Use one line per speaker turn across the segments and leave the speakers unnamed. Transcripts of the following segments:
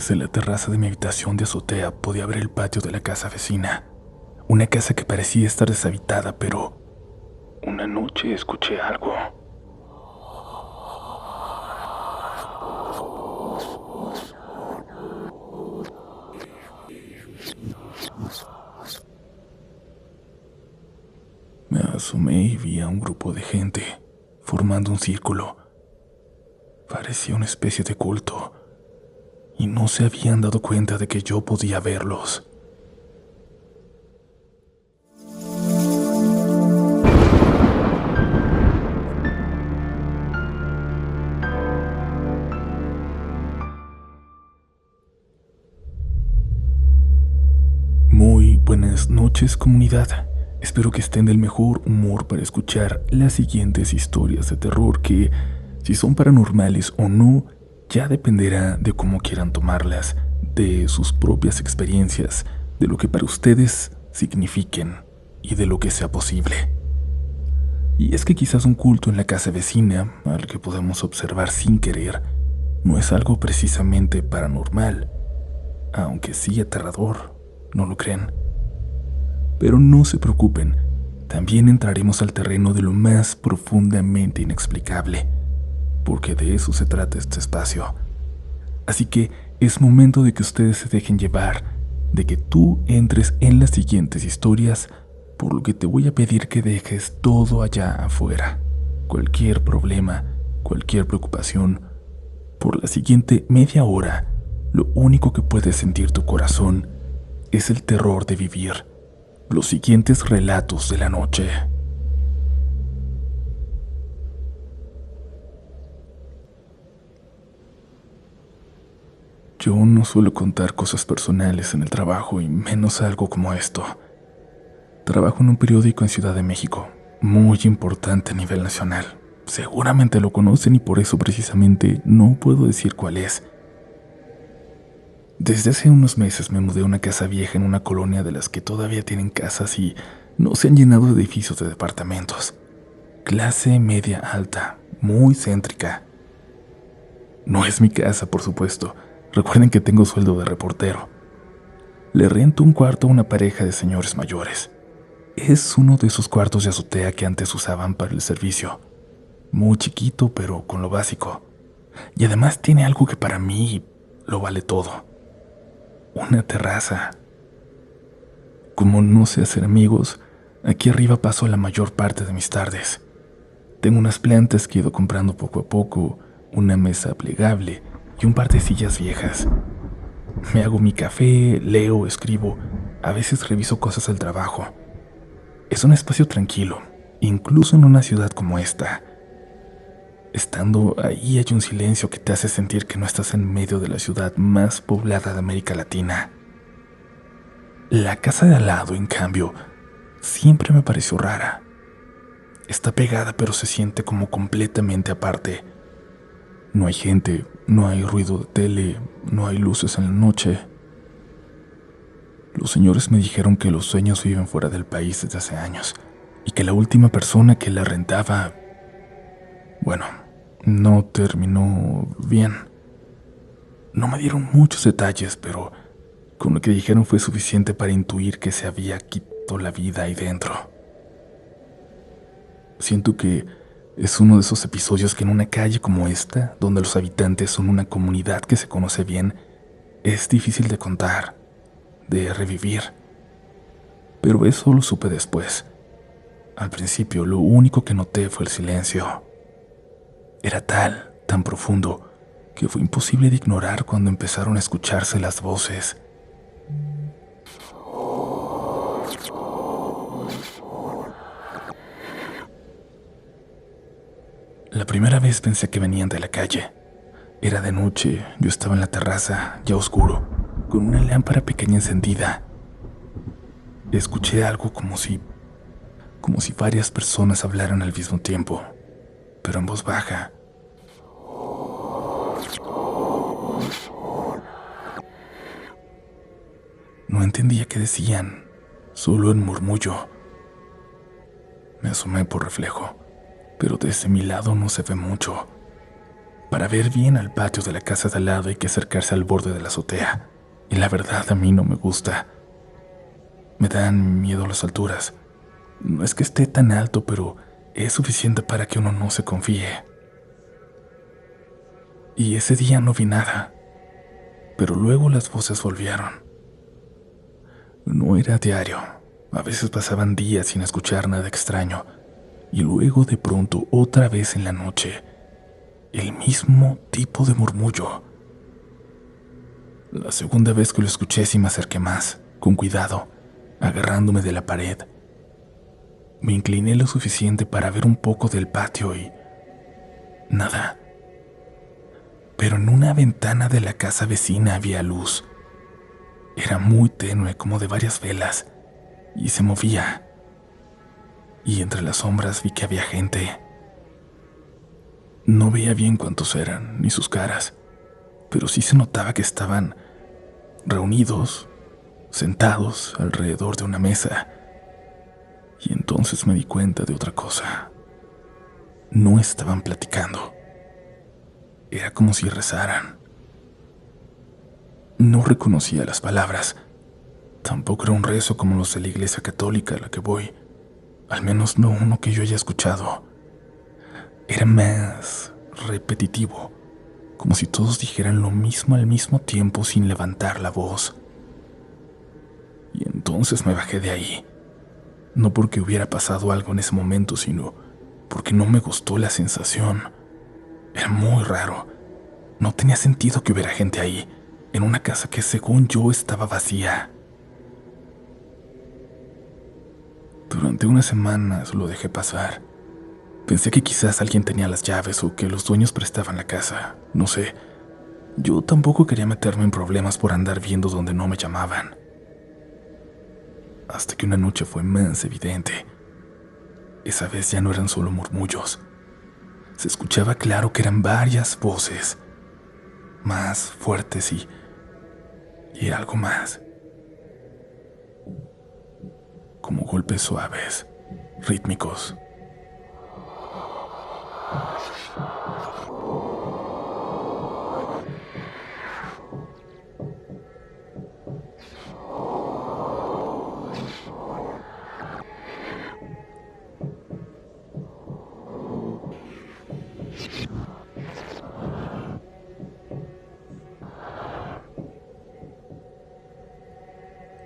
Desde la terraza de mi habitación de azotea podía ver el patio de la casa vecina. Una casa que parecía estar deshabitada, pero una noche escuché algo. Me asomé y vi a un grupo de gente formando un círculo. Parecía una especie de culto, y no se habían dado cuenta de que yo podía verlos. Muy buenas noches, comunidad. Espero que estén del mejor humor para escuchar las siguientes historias de terror que, si son paranormales o no, ya dependerá de cómo quieran tomarlas, de sus propias experiencias, de lo que para ustedes signifiquen y de lo que sea posible. Y es que quizás un culto en la casa vecina, al que podemos observar sin querer, no es algo precisamente paranormal, aunque sí aterrador, ¿no lo creen? Pero no se preocupen, también entraremos al terreno de lo más profundamente inexplicable, porque de eso se trata este espacio. Así que es momento de que ustedes se dejen llevar, de que tú entres en las siguientes historias, por lo que te voy a pedir que dejes todo allá afuera. Cualquier problema, cualquier preocupación. Por la siguiente media hora, lo único que puede sentir tu corazón es el terror de vivir los siguientes relatos de la noche. Yo no suelo contar cosas personales en el trabajo y menos algo como esto. Trabajo en un periódico en Ciudad de México, muy importante a nivel nacional. Seguramente lo conocen y por eso precisamente no puedo decir cuál es. Desde hace unos meses me mudé a una casa vieja en una colonia de las que todavía tienen casas y no se han llenado de edificios de departamentos. Clase media alta, muy céntrica. No es mi casa, por supuesto. Recuerden que tengo sueldo de reportero. Le rento un cuarto a una pareja de señores mayores. Es uno de esos cuartos de azotea que antes usaban para el servicio. Muy chiquito, pero con lo básico. Y además tiene algo que para mí lo vale todo. Una terraza. Como no sé hacer amigos, aquí arriba paso la mayor parte de mis tardes. Tengo unas plantas que he ido comprando poco a poco, una mesa plegable y un par de sillas viejas. Me hago mi café, leo, escribo, a veces reviso cosas del trabajo. Es un espacio tranquilo, incluso en una ciudad como esta. Estando ahí hay un silencio que te hace sentir que no estás en medio de la ciudad más poblada de América Latina. La casa de al lado, en cambio, siempre me pareció rara. Está pegada, pero se siente como completamente aparte. No hay gente, no hay ruido de tele, no hay luces en la noche. Los señores me dijeron que los dueños viven fuera del país desde hace años y que la última persona que la rentaba, bueno, no terminó bien. No me dieron muchos detalles, pero con lo que dijeron fue suficiente para intuir que se había quitado la vida ahí dentro. Siento que es uno de esos episodios que en una calle como esta, donde los habitantes son una comunidad que se conoce bien, es difícil de contar, de revivir. Pero eso lo supe después. Al principio, lo único que noté fue el silencio. Era tan profundo, que fue imposible de ignorar cuando empezaron a escucharse las voces. La primera vez pensé que venían de la calle. Era de noche, yo estaba en la terraza, ya oscuro, con una lámpara pequeña encendida. Escuché algo como si varias personas hablaran al mismo tiempo, pero en voz baja. No entendía qué decían, solo el murmullo. Me asomé por reflejo, pero desde mi lado no se ve mucho. Para ver bien al patio de la casa de al lado hay que acercarse al borde de la azotea. Y la verdad a mí no me gusta. Me dan miedo las alturas. No es que esté tan alto, pero es suficiente para que uno no se confíe. Y ese día no vi nada. Pero luego las voces volvieron. No era diario. A veces pasaban días sin escuchar nada extraño. Y luego de pronto, otra vez en la noche, el mismo tipo de murmullo. La segunda vez que lo escuché sí me acerqué más, con cuidado, agarrándome de la pared. Me incliné lo suficiente para ver un poco del patio y nada. Pero en una ventana de la casa vecina había luz. Era muy tenue, como de varias velas, y se movía. Y entre las sombras vi que había gente. No veía bien cuántos eran, ni sus caras, pero sí se notaba que estaban reunidos, sentados alrededor de una mesa. Y entonces me di cuenta de otra cosa. No estaban platicando. Era como si rezaran. No reconocía las palabras. Tampoco era un rezo como los de la iglesia católica a la que voy. Al menos no uno que yo haya escuchado. Era más repetitivo, como si todos dijeran lo mismo al mismo tiempo sin levantar la voz. Y entonces me bajé de ahí. No porque hubiera pasado algo en ese momento, sino porque no me gustó la sensación. Era muy raro. No tenía sentido que hubiera gente ahí, en una casa que según yo estaba vacía. Durante unas semanas lo dejé pasar. Pensé que quizás alguien tenía las llaves o que los dueños prestaban la casa. No sé. Yo tampoco quería meterme en problemas por andar viendo donde no me llamaban. Hasta que una noche fue más evidente. Esa vez ya no eran solo murmullos. Se escuchaba claro que eran varias voces, más fuertes y algo más. Como golpes suaves, rítmicos.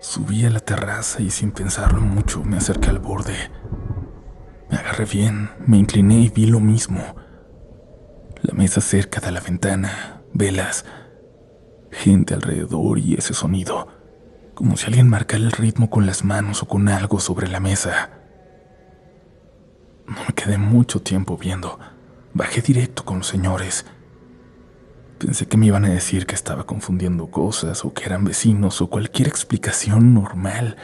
Subí a la terraza y sin pensarlo mucho me acerqué al borde. Me agarré bien, me incliné y vi lo mismo. La mesa cerca de la ventana, velas, gente alrededor y ese sonido, como si alguien marcara el ritmo con las manos o con algo sobre la mesa. No me quedé mucho tiempo viendo. Bajé directo con los señores. Pensé que me iban a decir que estaba confundiendo cosas o que eran vecinos o cualquier explicación normal.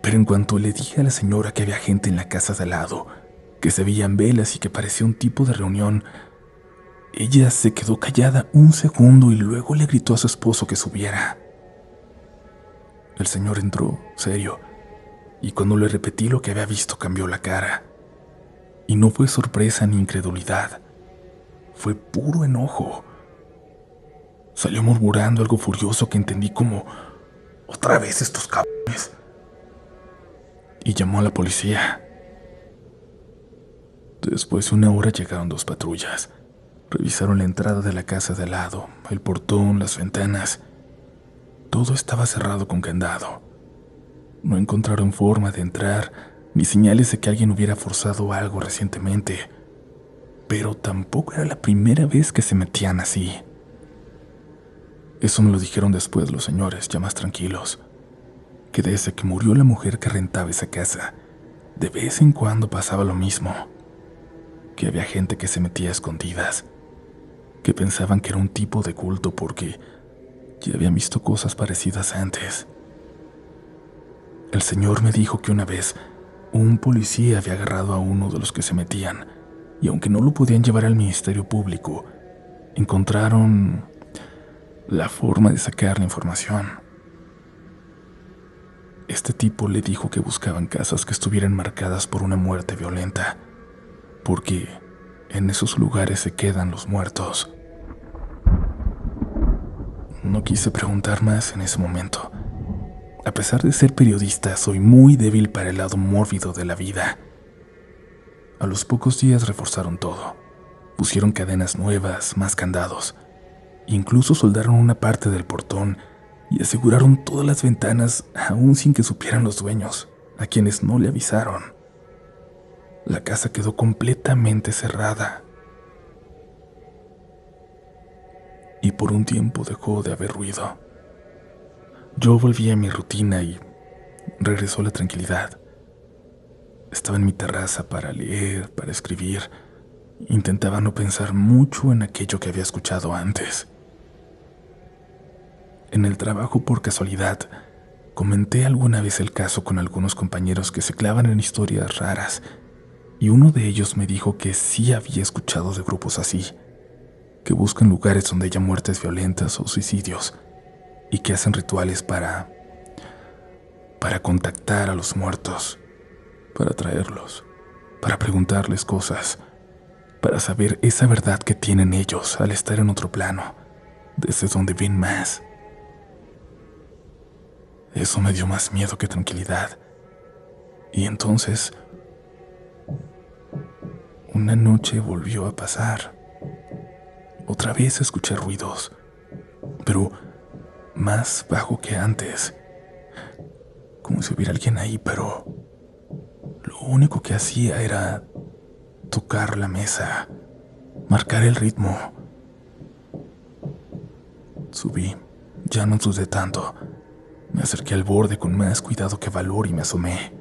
Pero en cuanto le dije a la señora que había gente en la casa de al lado, que se veían velas y que parecía un tipo de reunión, ella se quedó callada un segundo y luego le gritó a su esposo que subiera. El señor entró, serio, y cuando le repetí lo que había visto cambió la cara. Y no fue sorpresa ni incredulidad, fue puro enojo. Salió murmurando algo furioso que entendí como «otra vez estos cabrones», y llamó a la policía. Después de una hora llegaron 2 patrullas. Revisaron la entrada de la casa de al lado, el portón, las ventanas. Todo estaba cerrado con candado. No encontraron forma de entrar, ni señales de que alguien hubiera forzado algo recientemente. Pero tampoco era la primera vez que se metían así. Eso me lo dijeron después los señores, ya más tranquilos. Que desde que murió la mujer que rentaba esa casa, de vez en cuando pasaba lo mismo. Que había gente que se metía a escondidas. Que pensaban que era un tipo de culto porque ya habían visto cosas parecidas antes. El señor me dijo que una vez un policía había agarrado a uno de los que se metían, y aunque no lo podían llevar al Ministerio Público, encontraron la forma de sacar la información. Este tipo le dijo que buscaban casas que estuvieran marcadas por una muerte violenta, porque En esos lugares se quedan los muertos. No quise preguntar más en ese momento. A pesar de ser periodista, soy muy débil para el lado mórbido de la vida. A los pocos días reforzaron todo. Pusieron cadenas nuevas, más candados. Incluso soldaron una parte del portón y aseguraron todas las ventanas, aún sin que supieran los dueños, a quienes no le avisaron. La casa quedó completamente cerrada. Y por un tiempo dejó de haber ruido. Yo volví a mi rutina y regresó la tranquilidad. Estaba en mi terraza para leer, para escribir. Intentaba no pensar mucho en aquello que había escuchado antes. En el trabajo, por casualidad, comenté alguna vez el caso con algunos compañeros que se clavan en historias raras, y uno de ellos me dijo que sí había escuchado de grupos así, que buscan lugares donde haya muertes violentas o suicidios, y que hacen rituales para contactar a los muertos, para traerlos, para preguntarles cosas, para saber esa verdad que tienen ellos al estar en otro plano, desde donde ven más. Eso me dio más miedo que tranquilidad. Y entonces, una noche volvió a pasar. Otra vez escuché ruidos, pero más bajo que antes, como si hubiera alguien ahí, pero lo único que hacía era tocar la mesa, marcar el ritmo. Subí, ya no dudé tanto. Me acerqué al borde con más cuidado que valor y me asomé.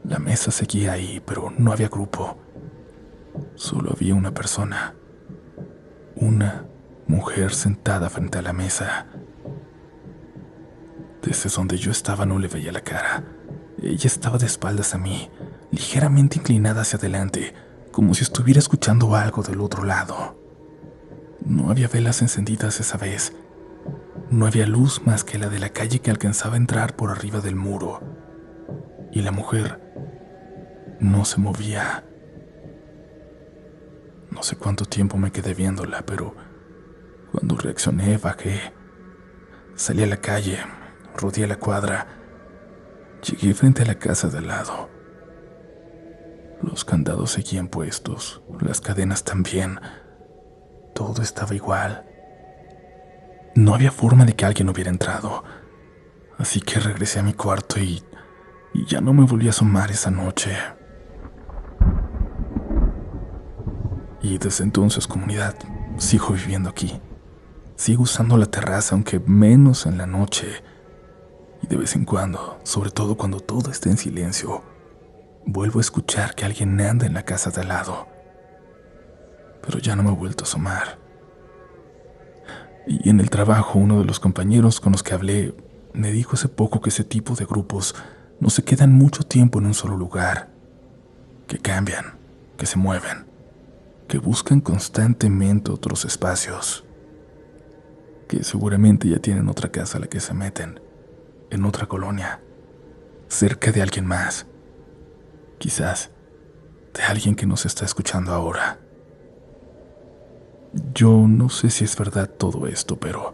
La mesa seguía ahí, pero no había grupo. Solo había una persona. Una mujer sentada frente a la mesa. Desde donde yo estaba no le veía la cara. Ella estaba de espaldas a mí, ligeramente inclinada hacia adelante, como si estuviera escuchando algo del otro lado. No había velas encendidas esa vez. No había luz más que la de la calle que alcanzaba a entrar por arriba del muro. Y la mujer no se movía. No sé cuánto tiempo me quedé viéndola, pero cuando reaccioné, bajé. Salí a la calle, rodeé la cuadra. Llegué frente a la casa de al lado. Los candados seguían puestos, las cadenas también. Todo estaba igual. No había forma de que alguien hubiera entrado. Así que regresé a mi cuarto y ya no me volví a asomar esa noche. Y desde entonces, comunidad, sigo viviendo aquí. Sigo usando la terraza, aunque menos en la noche. Y de vez en cuando, sobre todo cuando todo está en silencio, vuelvo a escuchar que alguien anda en la casa de al lado. Pero ya no me he vuelto a asomar. Y en el trabajo, uno de los compañeros con los que hablé me dijo hace poco que ese tipo de grupos no se quedan mucho tiempo en un solo lugar, que cambian, que se mueven, que buscan constantemente otros espacios, que seguramente ya tienen otra casa a la que se meten, en otra colonia, cerca de alguien más, quizás de alguien que nos está escuchando ahora. Yo no sé si es verdad todo esto, pero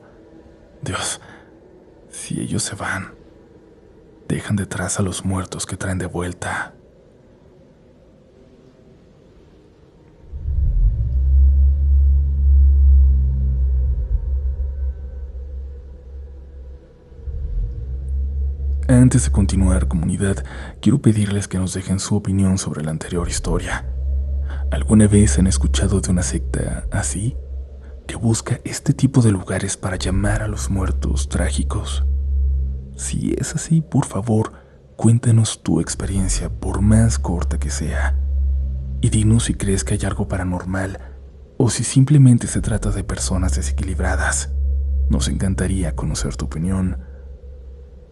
Dios, si ellos se van, dejan detrás a los muertos que traen de vuelta. Antes de continuar, comunidad, quiero pedirles que nos dejen su opinión sobre la anterior historia. ¿Alguna vez han escuchado de una secta así, que busca este tipo de lugares para llamar a los muertos trágicos? Si es así, por favor, cuéntanos tu experiencia, por más corta que sea. Y dinos si crees que hay algo paranormal o si simplemente se trata de personas desequilibradas. Nos encantaría conocer tu opinión.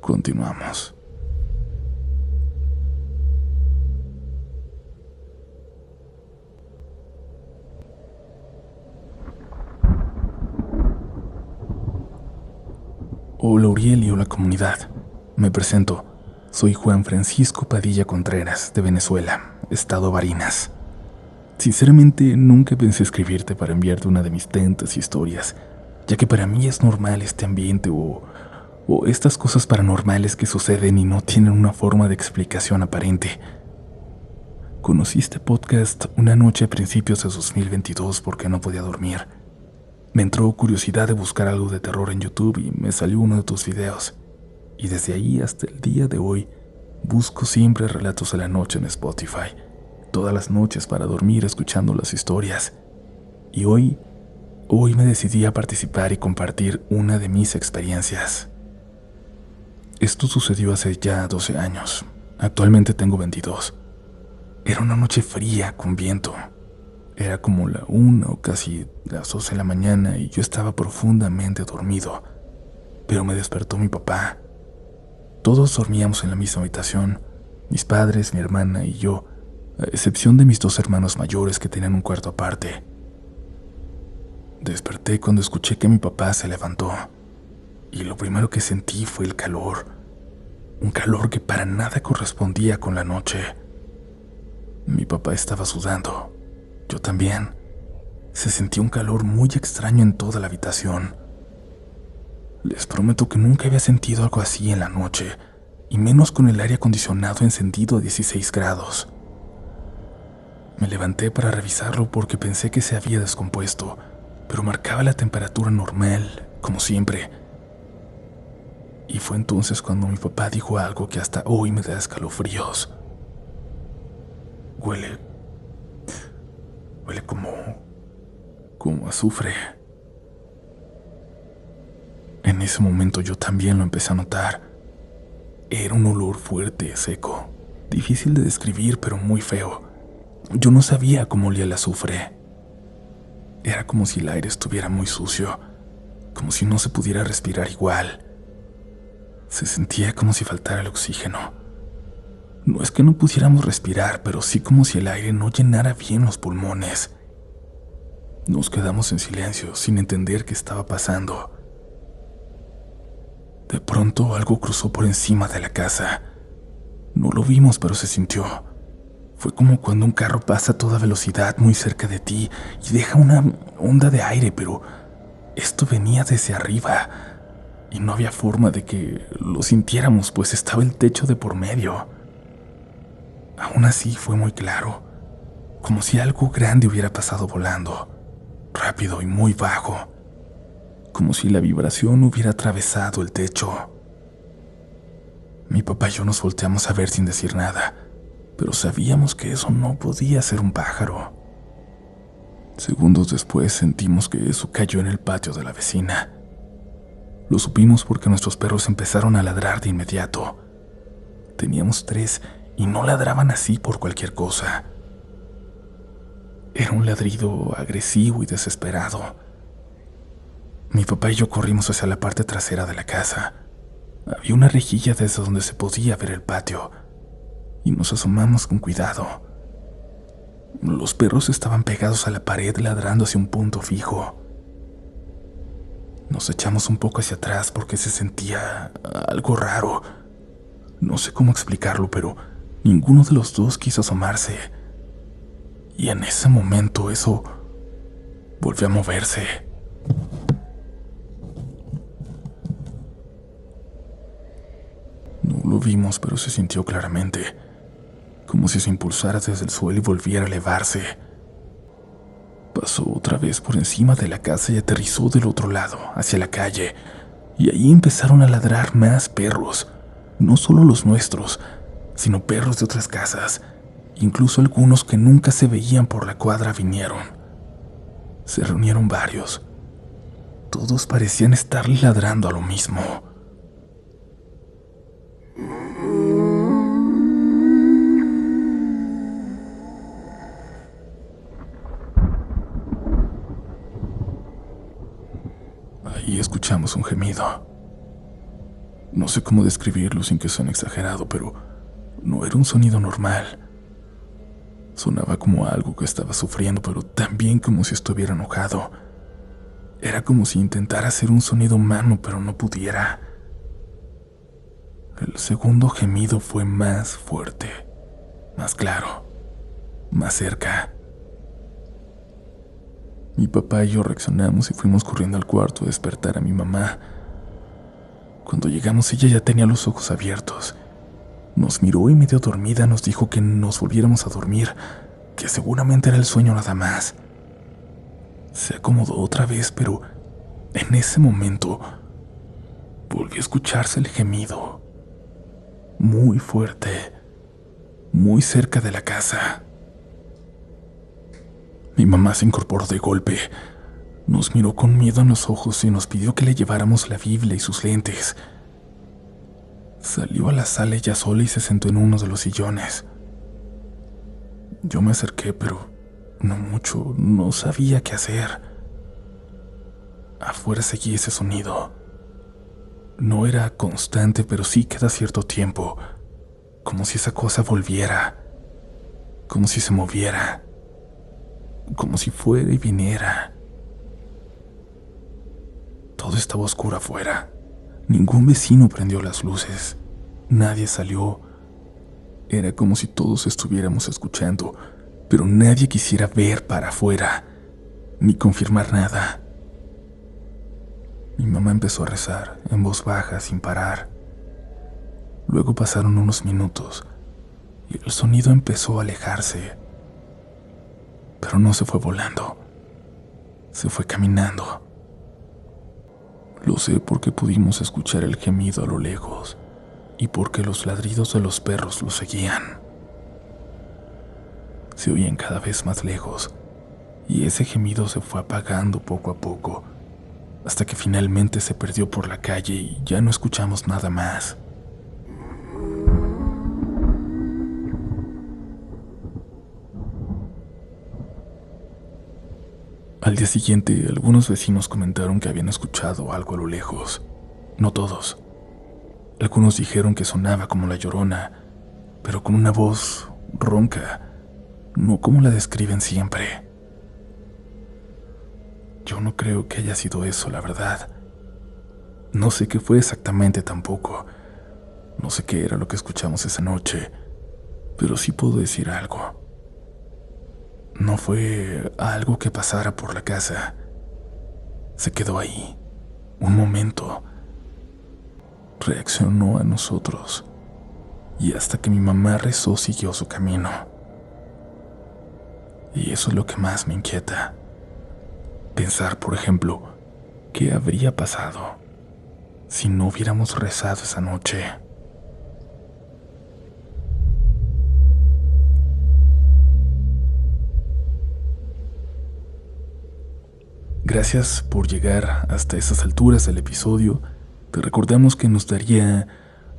Continuamos. Hola Uriel y hola comunidad. Me presento. Soy Juan Francisco Padilla Contreras, de Venezuela, estado Barinas. Sinceramente, nunca pensé escribirte para enviarte una de mis tantas historias, ya que para mí es normal este ambiente o estas cosas paranormales que suceden y no tienen una forma de explicación aparente. Conocí este podcast una noche a principios de 2022 porque no podía dormir. Me entró curiosidad de buscar algo de terror en YouTube y me salió uno de tus videos. Y desde ahí hasta el día de hoy, busco siempre relatos de la noche en Spotify. Todas las noches para dormir escuchando las historias. Y hoy me decidí a participar y compartir una de mis experiencias. Esto sucedió hace ya 12 años. Actualmente tengo 22. Era una noche fría con viento. Era como la 1 o casi las 12 de la mañana y yo estaba profundamente dormido. Pero me despertó mi papá. Todos dormíamos en la misma habitación, mis padres, mi hermana y yo, a excepción de mis 2 hermanos mayores que tenían un cuarto aparte. Desperté cuando escuché que mi papá se levantó, y lo primero que sentí fue el calor, un calor que para nada correspondía con la noche. Mi papá estaba sudando, yo también. Se sentía un calor muy extraño en toda la habitación. Les prometo que nunca había sentido algo así en la noche, y menos con el aire acondicionado encendido a 16 grados. Me levanté para revisarlo porque pensé que se había descompuesto, pero marcaba la temperatura normal, como siempre. Y fue entonces cuando mi papá dijo algo que hasta hoy me da escalofríos. Huele como azufre. En ese momento yo también lo empecé a notar. Era un olor fuerte, seco, difícil de describir, pero muy feo. Yo no sabía cómo olía el azufre. Era como si el aire estuviera muy sucio, como si no se pudiera respirar igual. Se sentía como si faltara el oxígeno. No es que no pudiéramos respirar, pero sí como si el aire no llenara bien los pulmones. Nos quedamos en silencio, sin entender qué estaba pasando. De pronto algo cruzó por encima de la casa. No lo vimos, pero se sintió. Fue como cuando un carro pasa a toda velocidad muy cerca de ti y deja una onda de aire, pero esto venía desde arriba y no había forma de que lo sintiéramos, pues estaba el techo de por medio. Aún así fue muy claro, como si algo grande hubiera pasado volando, rápido y muy bajo, como si la vibración hubiera atravesado el techo. Mi papá y yo nos volteamos a ver sin decir nada, pero sabíamos que eso no podía ser un pájaro. Segundos después sentimos que eso cayó en el patio de la vecina. Lo supimos porque nuestros perros empezaron a ladrar de inmediato. Teníamos 3 y no ladraban así por cualquier cosa. Era un ladrido agresivo y desesperado. Mi papá y yo corrimos hacia la parte trasera de la casa. Había una rejilla desde donde se podía ver el patio, y nos asomamos con cuidado. Los perros estaban pegados a la pared ladrando hacia un punto fijo. Nos echamos un poco hacia atrás porque se sentía algo raro. No sé cómo explicarlo, pero ninguno de los dos quiso asomarse. Y en ese momento eso volvió a moverse. No lo vimos, pero se sintió claramente, como si se impulsara desde el suelo y volviera a elevarse. Pasó otra vez por encima de la casa y aterrizó del otro lado, hacia la calle, y ahí empezaron a ladrar más perros, no solo los nuestros, sino perros de otras casas. Incluso algunos que nunca se veían por la cuadra vinieron. Se reunieron varios. Todos parecían estarle ladrando a lo mismo. Ahí escuchamos un gemido. No sé cómo describirlo sin que suene exagerado, pero no era un sonido normal. Sonaba como algo que estaba sufriendo, pero también como si estuviera enojado. Era como si intentara hacer un sonido humano, pero no pudiera. El segundo gemido fue más fuerte, más claro, más cerca. Mi papá y yo reaccionamos y fuimos corriendo al cuarto a despertar a mi mamá. Cuando llegamos ella ya tenía los ojos abiertos. Nos miró y medio dormida nos dijo que nos volviéramos a dormir, que seguramente era el sueño nada más. Se acomodó otra vez, pero en ese momento volvió a escucharse el gemido, muy fuerte, muy cerca de la casa. Mi mamá se incorporó de golpe, nos miró con miedo en los ojos y nos pidió que le lleváramos la Biblia y sus lentes. Salió a la sala ella sola y se sentó en uno de los sillones. Yo me acerqué, pero no mucho, no sabía qué hacer. Afuera seguía ese sonido. No era constante, pero sí cada cierto tiempo, como si esa cosa volviera, como si se moviera, como si fuera y viniera. Todo estaba oscuro afuera. Ningún vecino prendió las luces. Nadie salió. Era como si todos estuviéramos escuchando, pero nadie quisiera ver para afuera, ni confirmar nada. Mi mamá empezó a rezar, en voz baja, sin parar. Luego pasaron unos minutos, y el sonido empezó a alejarse. Pero no se fue volando. Se fue caminando. Lo sé porque pudimos escuchar el gemido a lo lejos, y porque los ladridos de los perros lo seguían. Se oían cada vez más lejos, y ese gemido se fue apagando poco a poco, hasta que finalmente se perdió por la calle y ya no escuchamos nada más. Al día siguiente, algunos vecinos comentaron que habían escuchado algo a lo lejos. No todos. Algunos dijeron que sonaba como la Llorona, pero con una voz ronca, no como la describen siempre. Yo no creo que haya sido eso, la verdad. No sé qué fue exactamente tampoco. No sé qué era lo que escuchamos esa noche, pero sí puedo decir algo. No fue algo que pasara por la casa. Se quedó ahí, un momento. Reaccionó a nosotros, y hasta que mi mamá rezó siguió su camino. Y eso es lo que más me inquieta. Pensar, por ejemplo, qué habría pasado si no hubiéramos rezado esa noche. Gracias por llegar hasta esas alturas del episodio. Te recordamos que nos daría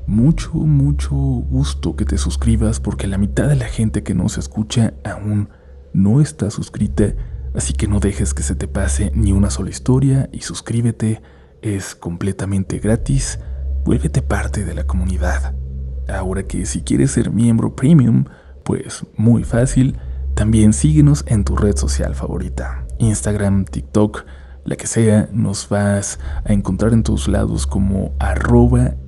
mucho, mucho gusto que te suscribas porque la mitad de la gente que nos escucha aún no está suscrita, así que no dejes que se te pase ni una sola historia y suscríbete, es completamente gratis, vuélvete parte de la comunidad. Ahora que si quieres ser miembro premium, pues muy fácil, también síguenos en tu red social favorita, Instagram, TikTok, la que sea, nos vas a encontrar en todos lados como @RDLNoficial.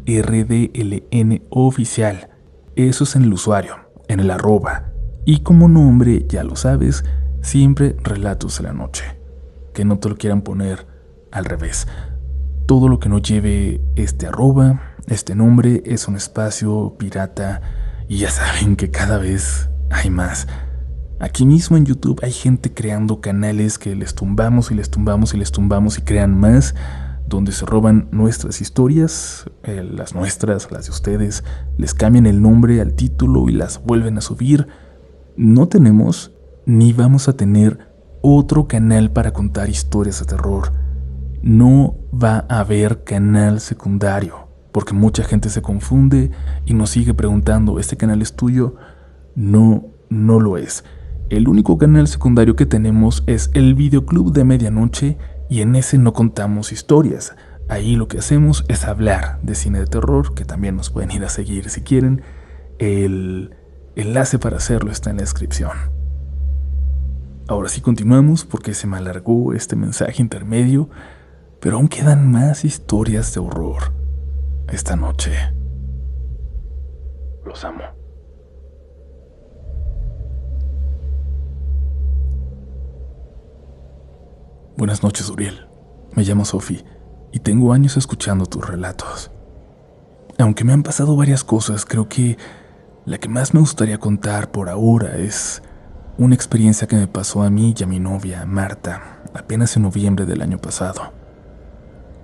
Eso es en el usuario, en el arroba. Y como nombre, ya lo sabes, siempre Relatos de la Noche. Que no te lo quieran poner al revés. Todo lo que no lleve este arroba, este nombre, es un espacio pirata. Y ya saben que cada vez hay más. Aquí mismo en YouTube hay gente creando canales que les tumbamos y les tumbamos y les tumbamos y crean más, donde se roban nuestras historias, las nuestras, las de ustedes, les cambian el nombre al título y las vuelven a subir. No tenemos ni vamos a tener otro canal para contar historias de terror. No va a haber canal secundario, porque mucha gente se confunde y nos sigue preguntando, ¿este canal es tuyo? No, no lo es. El único canal secundario que tenemos es el Videoclub de Medianoche y en ese no contamos historias. Ahí lo que hacemos es hablar de cine de terror, que también nos pueden ir a seguir si quieren. El enlace para hacerlo está en la descripción. Ahora sí continuamos porque se me alargó este mensaje intermedio, pero aún quedan más historias de horror esta noche. Los amo. Buenas noches, Uriel. Me llamo Sophie y tengo años escuchando tus relatos. Aunque me han pasado varias cosas, creo que la que más me gustaría contar por ahora es una experiencia que me pasó a mí y a mi novia, Marta, apenas en noviembre del año pasado.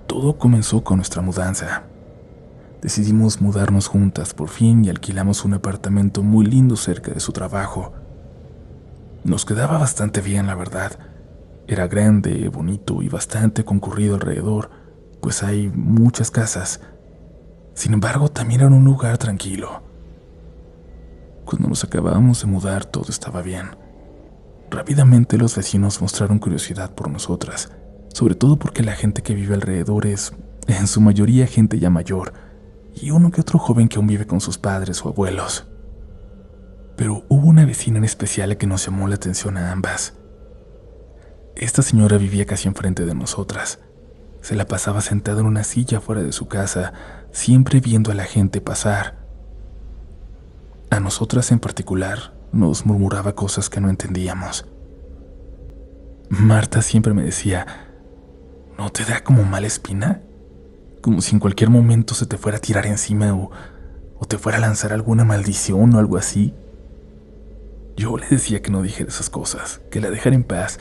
Todo comenzó con nuestra mudanza. Decidimos mudarnos juntas por fin y alquilamos un apartamento muy lindo cerca de su trabajo. Nos quedaba bastante bien, la verdad. Era grande, bonito y bastante concurrido alrededor, pues hay muchas casas. Sin embargo, también era un lugar tranquilo. Cuando nos acabábamos de mudar, todo estaba bien. Rápidamente los vecinos mostraron curiosidad por nosotras, sobre todo porque la gente que vive alrededor es, en su mayoría, gente ya mayor, y uno que otro joven que aún vive con sus padres o abuelos. Pero hubo una vecina en especial a que nos llamó la atención a ambas. Esta señora vivía casi enfrente de nosotras. Se la pasaba sentada en una silla fuera de su casa, siempre viendo a la gente pasar. A nosotras en particular, nos murmuraba cosas que no entendíamos. Marta siempre me decía, ¿no te da como mala espina? Como si en cualquier momento se te fuera a tirar encima o te fuera a lanzar alguna maldición o algo así. Yo le decía que no dijera esas cosas, que la dejara en paz,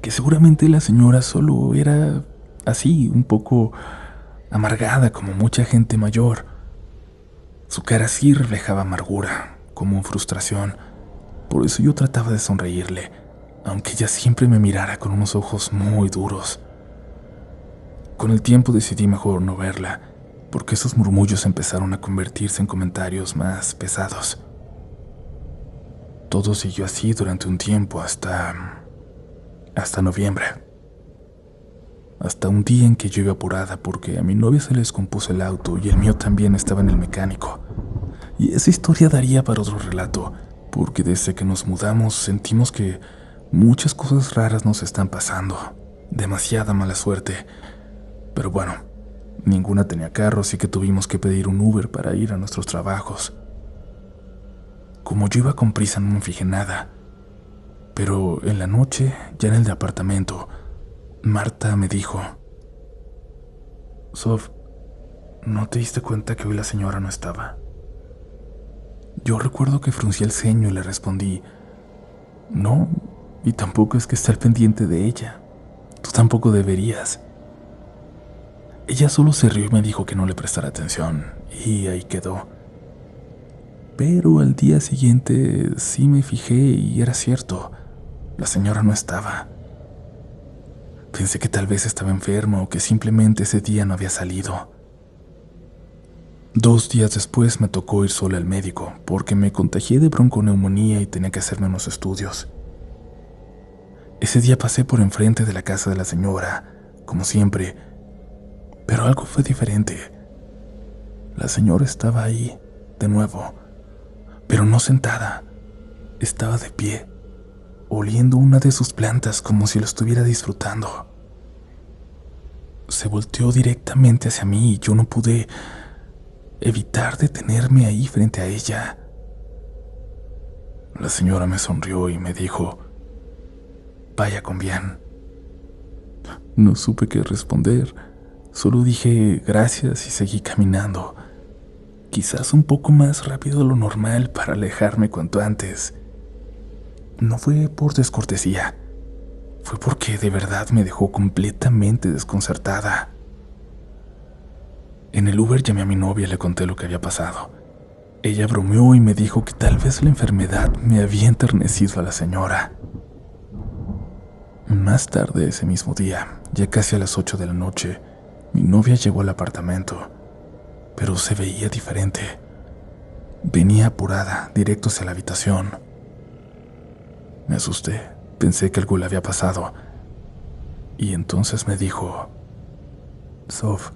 que seguramente la señora solo era así, un poco amargada como mucha gente mayor. Su cara sí reflejaba amargura, como frustración. Por eso yo trataba de sonreírle, aunque ella siempre me mirara con unos ojos muy duros. Con el tiempo decidí mejor no verla, porque esos murmullos empezaron a convertirse en comentarios más pesados. Todo siguió así durante un tiempo hasta noviembre. Hasta un día en que yo iba apurada porque a mi novia se le descompuso el auto y el mío también estaba en el mecánico. Y esa historia daría para otro relato, porque desde que nos mudamos sentimos que muchas cosas raras nos están pasando. Demasiada mala suerte. Pero bueno, ninguna tenía carro, así que tuvimos que pedir un Uber para ir a nuestros trabajos. Como yo iba con prisa no me fijé nada. Pero en la noche, ya en el departamento, Marta me dijo: Sof, ¿no te diste cuenta que hoy la señora no estaba? Yo recuerdo que fruncí el ceño y le respondí: no, y tampoco es que esté al pendiente de ella. Tú tampoco deberías. Ella solo se rió y me dijo que no le prestara atención, y ahí quedó. Pero al día siguiente sí me fijé y era cierto, la señora no estaba. Pensé que tal vez estaba enferma o que simplemente ese día no había salido. 2 días después me tocó ir sola al médico porque me contagié de bronconeumonía y tenía que hacerme unos estudios. Ese día pasé por enfrente de la casa de la señora, como siempre, pero algo fue diferente. La señora estaba ahí, de nuevo, pero no sentada, estaba de pie, oliendo una de sus plantas como si lo estuviera disfrutando. Se volteó directamente hacia mí y yo no pude evitar detenerme ahí frente a ella. La señora me sonrió y me dijo: vaya con bien. No supe qué responder, solo dije gracias y seguí caminando, quizás un poco más rápido de lo normal para alejarme cuanto antes. No fue por descortesía, fue porque de verdad me dejó completamente desconcertada. En el Uber llamé a mi novia y le conté lo que había pasado. Ella bromeó y me dijo que tal vez la enfermedad me había enternecido a la señora. Más tarde ese mismo día, ya casi a las 8 de la noche, mi novia llegó al apartamento, pero se veía diferente. Venía apurada, directo hacia la habitación. Me asusté, pensé que algo le había pasado, y entonces me dijo: Sof,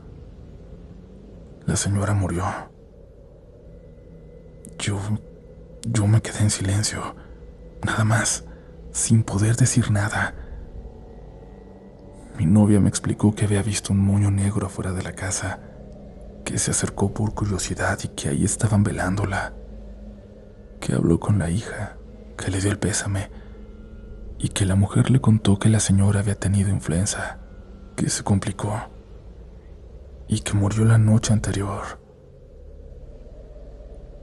la señora murió. Yo me quedé en silencio, nada más, sin poder decir nada. Mi novia me explicó que había visto un moño negro afuera de la casa, que se acercó por curiosidad y que ahí estaban velándola, que habló con la hija, que le dio el pésame, y que la mujer le contó que la señora había tenido influenza, que se complicó y que murió la noche anterior.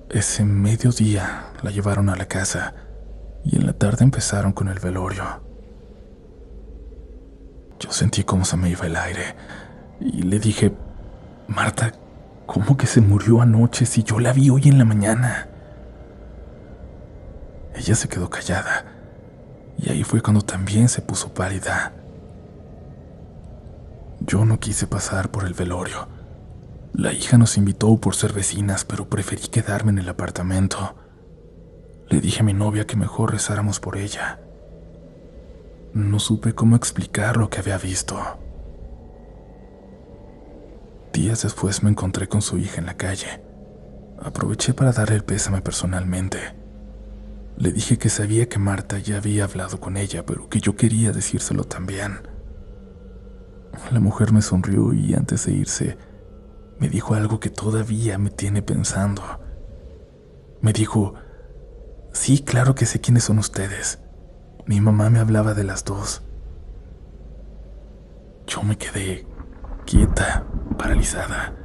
Ese mediodía la llevaron a la casa y en la tarde empezaron con el velorio. Yo sentí cómo se me iba el aire y le dije: Marta, ¿cómo que se murió anoche si yo la vi hoy en la mañana? Ella se quedó callada y ahí fue cuando también se puso pálida. Yo no quise pasar por el velorio. La hija nos invitó por ser vecinas, pero preferí quedarme en el apartamento. Le dije a mi novia que mejor rezáramos por ella. No supe cómo explicar lo que había visto. Días después me encontré con su hija en la calle. Aproveché para darle el pésame personalmente. Le dije que sabía que Marta ya había hablado con ella, pero que yo quería decírselo también. La mujer me sonrió y antes de irse, me dijo algo que todavía me tiene pensando. Me dijo: sí, claro que sé quiénes son ustedes. Mi mamá me hablaba de las dos. Yo me quedé quieta, paralizada.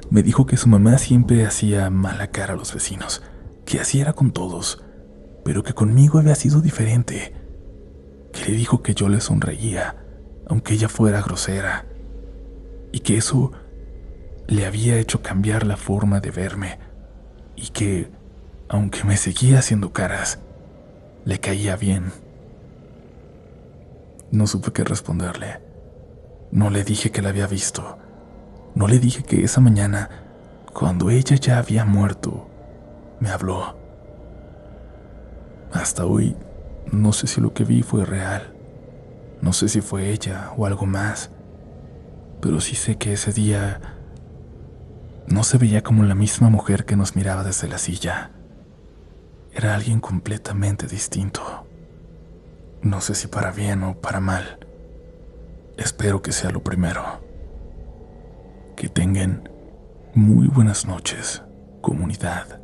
Me dijo que su mamá siempre hacía mala cara a los vecinos, que así era con todos, pero que conmigo había sido diferente. Que le dijo que yo le sonreía, aunque ella fuera grosera, y que eso le había hecho cambiar la forma de verme, y que, aunque me seguía haciendo caras, le caía bien. No supe qué responderle. No le dije que la había visto. No le dije que esa mañana, cuando ella ya había muerto, me habló. Hasta hoy, no sé si lo que vi fue real. No sé si fue ella o algo más. Pero sí sé que ese día no se veía como la misma mujer que nos miraba desde la silla. Era alguien completamente distinto. No sé si para bien o para mal. Espero que sea lo primero. Que tengan muy buenas noches, comunidad.